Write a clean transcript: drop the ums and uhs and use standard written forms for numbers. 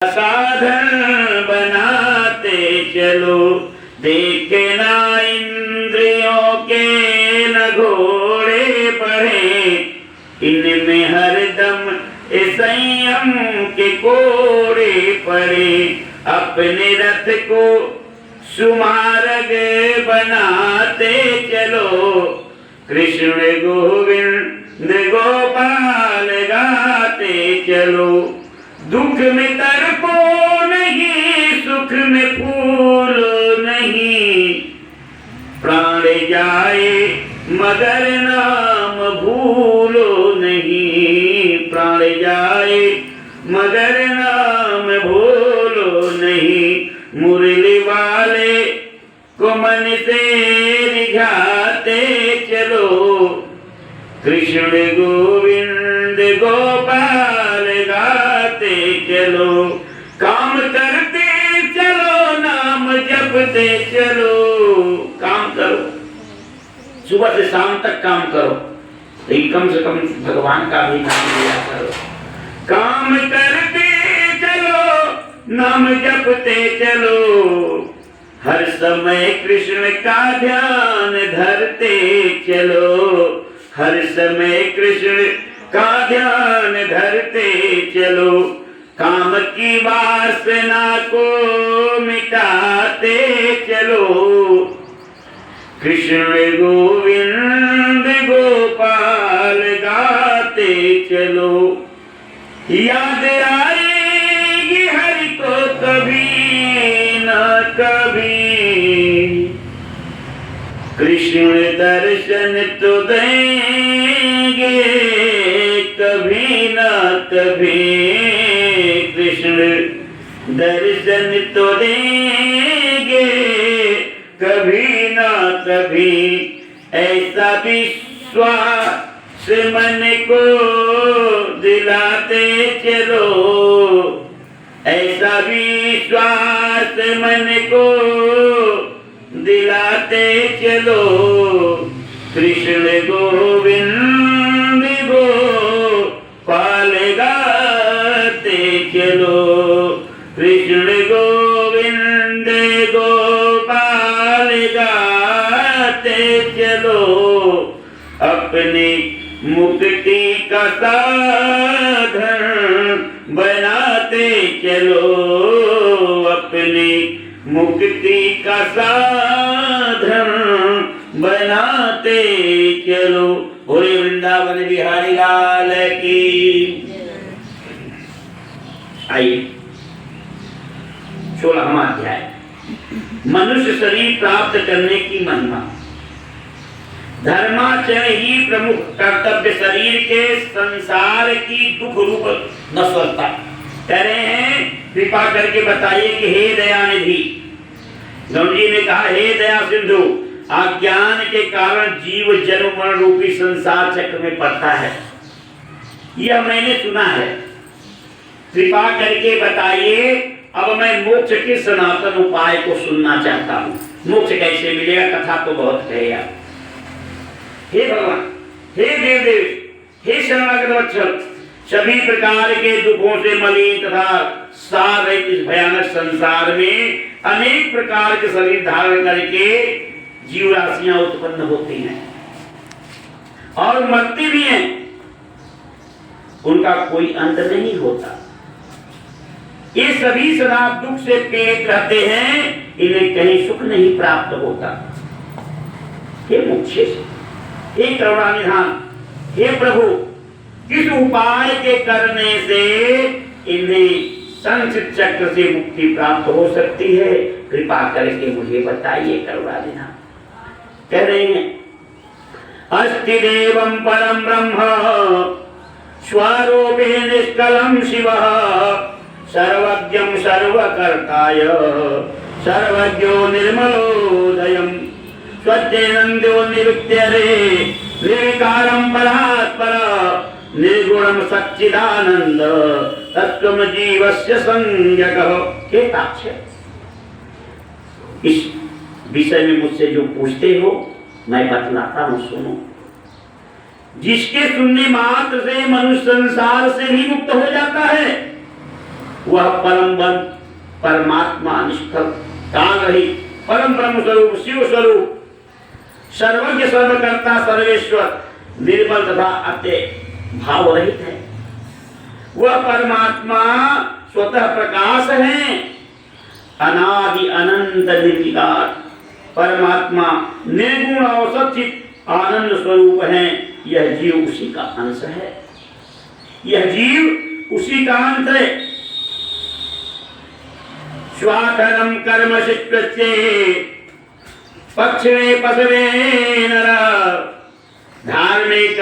साधन बनाते चलो, देखना इंद्रियों के न घोड़े बढ़े, इनमें हरदम संयम के कोड़े पड़े। अपने रथ को सुमार्ग बनाते चलो, कृष्ण गोविंद गोपाल गाते चलो। दुख में तड़पो नहीं, सुख में फूलो नहीं, प्राण जाए मगर नाम भूलो नहीं, प्राण जाए मगर नाम भूलो नहीं। मुरली वाले को मन से रिझाते चलो, कृष्ण गोविंद गोपाल गाते चलो। काम करते चलो, नाम जपते चलो। काम करो, सुबह से शाम तक काम करो, लेकिन कम से कम भगवान का भी नाम लिया करो। काम करते चलो, नाम जपते चलो, हर समय कृष्ण का ध्यान धरते चलो, हर समय कृष्ण का ध्यान धरते चलो। काम की वासना को मिटाते चलो, कृष्ण गोविंद गोपाल गाते चलो। याद आएगी हरि को कभी न कभी, कृष्ण दर्शन तो देंगे कभी न कभी, कृष्ण दर्शन तो देंगे कभी न कभी। ऐसा विश्वास मन को दिलाते चलो, ऐसा विश्वास मन को दिलाते चलो, कृष्ण गोविंद गोपाल गाते चलो, कृष्ण गोविंद गोपाल गाते चलो। अपनी मुक्ति का साधन बनाते चलो, अपनी मुक्ति का साधन बनाते चलो। बोले वृंदावन बिहारी लाल की। आइए 16वां अध्याय, मनुष्य शरीर प्राप्त करने की महिमा। धर्माचरण ही प्रमुख कर्तव्य शरीर के संसार की दुख रूप नश्वरता। कह रहे हैं कृपा करके बताइए कि हे दयानिधि। गौड़ जी ने कहा हे दया सिंधु, अज्ञान के कारण जीव जन्म मरण रूपी संसार चक्र में पड़ता है, यह मैंने सुना है। कृपा करके बताइए, अब मैं मोक्ष के सनातन उपाय को सुनना चाहता हूँ। मोक्ष कैसे मिलेगा, कथा तो बहुत है यार। हे भगवान, हे देव देव, हे शरणागत वत्सल, सभी प्रकार के दुखों से मलिन तथा सार रहित इस भयानक संसार में अनेक प्रकार के शरीर धारण करके जीव राशियां उत्पन्न होती हैं और मरती भी हैं, उनका कोई अंत नहीं होता। ये सभी सदा दुख से पीड़ित रहते हैं, इन्हें कहीं सुख नहीं प्राप्त होता। हे मुझे, हे करुणानिधान, हे प्रभु, किस उपाय के करने से इन्हें संचित चक्र से मुक्ति प्राप्त हो सकती है, कृपा करके मुझे बताइए करुणानिधान। कह रहे हैं अस्ति देवं परम ब्रह्म, स्वरूपे निष्कलं शिवः, सर्वज्ञं सर्वकर्ताय, सर्वज्ञो निर्मलोदयम्, स्वज्ञेनंदो निवृत्त्यरे, निर्विकारं परात्पर, निर्गुणं सच्चिदानंद, तत्त्वं जीवस्य संज्ञकः। हे ताक्ष्य, इस विषय में मुझसे जो पूछते हो मैं बतलाता हूं, सुनो। जिसके सुनने मात्र से मनुष्य संसार से भी मुक्त हो जाता है, वह परमात्मा निष्फल काल रहित परम ब्रह्म स्वरूप शिव स्वरूप सर्वज्ञ सर्वकर्ता सर्वेश्वर निर्बल तथा अत्य भाव रहित है। वह परमात्मा स्वतः प्रकाश है, अनादि अनंत निर्विकार परमात्मा निर्गुण और सच्चित आनंद स्वरूप है। यह जीव उसी का अंश है, यह जीव उसी का अंश है। स्वाकरम कर्म शिष्टचे पक्षे पसवे नर धार्मिक